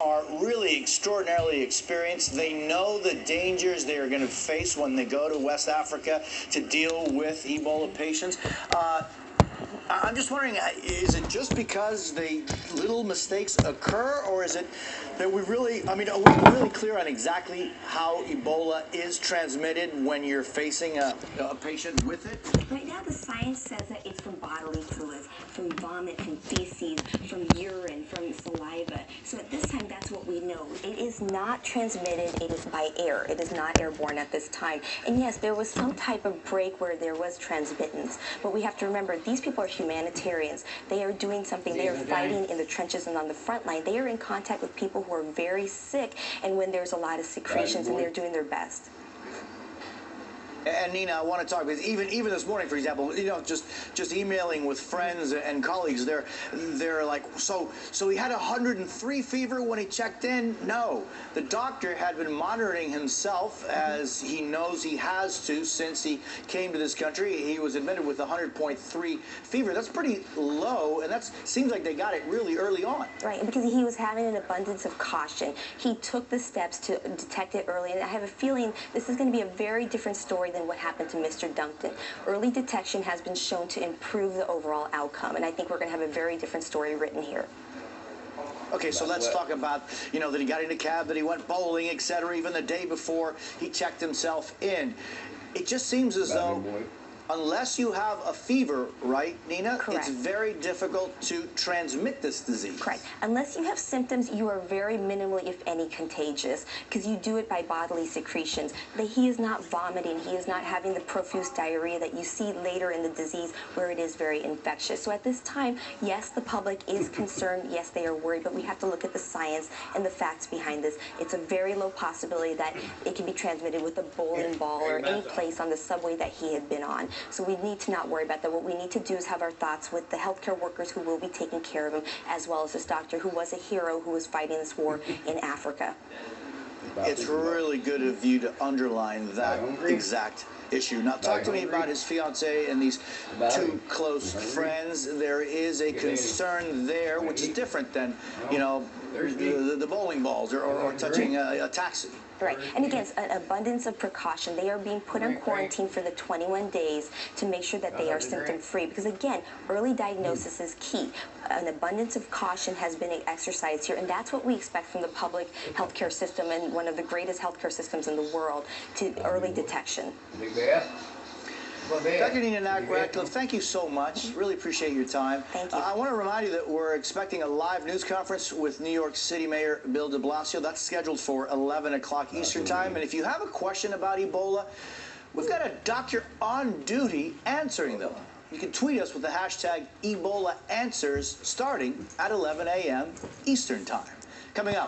are really extraordinarily experienced. They know the dangers they are going to face when they go to West Africa to deal with Ebola patients. I'm just wondering, is it just because the little mistakes occur, or is it that we really, are we really clear on exactly how Ebola is transmitted when you're facing a patient with it? Right now, the science says that it's from bodily fluids, from vomit, from feces, from urine, from saliva. So at this time, that's what we know. It is not transmitted, it is by air. It is not airborne at this time. And yes, there was some type of break where there was transmittance, but we have to remember, these people are humanitarians. They are doing something. They are fighting in the trenches and on the front line. They are in contact with people who are very sick and when there's a lot of secretions, and they're doing their best. And Nina, I want to talk because even this morning, for example, just emailing with friends and colleagues, they're like, so he had 103 fever when he checked in? No, the doctor had been monitoring himself, as he knows he has to since he came to this country. He was admitted with 100.3 fever. That's pretty low, and that seems like they got it really early on. Right, and because he was having an abundance of caution, he took the steps to detect it early, and I have a feeling this is going to be a very different story than what happened to Mr. Duncan. Early detection has been shown to improve the overall outcome, and I think we're going to have a very different story written here. Okay, so let's talk about, that he got in a cab, that he went bowling, etc., even the day before he checked himself in. It just seems as though, unless you have a fever, right, Nina? Correct. It's very difficult to transmit this disease. Correct. Unless you have symptoms, you are very minimally, if any, contagious, because you do it by bodily secretions. He is not vomiting. He is not having the profuse diarrhea that you see later in the disease where it is very infectious. So at this time, yes, the public is concerned. Yes, they are worried, but we have to look at the science and the facts behind this. It's a very low possibility that it can be transmitted with a bowling ball or any place on the subway that he had been on. So we need to not worry about that. What we need to do is have our thoughts with the healthcare workers who will be taking care of him, as well as this doctor who was a hero who was fighting this war in Africa. It's really good of you to underline that exact issue. Now, talk to me about his fiancée and these two close friends. There is a concern there, which is different than, the bowling balls or touching a taxi. Right. And again, an abundance of precaution. They are being put on quarantine for the 21 days to make sure that they are symptom-free. Because again, early diagnosis is key. An abundance of caution has been exercised here, and that's what we expect from the public healthcare system and one of the greatest healthcare systems in the world, to early detection. Dr. Nina Radcliffe, thank you so much. Really appreciate your time. Thank you. I want to remind you that we're expecting a live news conference with New York City Mayor Bill de Blasio. That's scheduled for 11 o'clock Eastern Time. And if you have a question about Ebola, we've got a doctor on duty answering them. You can tweet us with the hashtag EbolaAnswers starting at 11 a.m. Eastern Time. Coming up.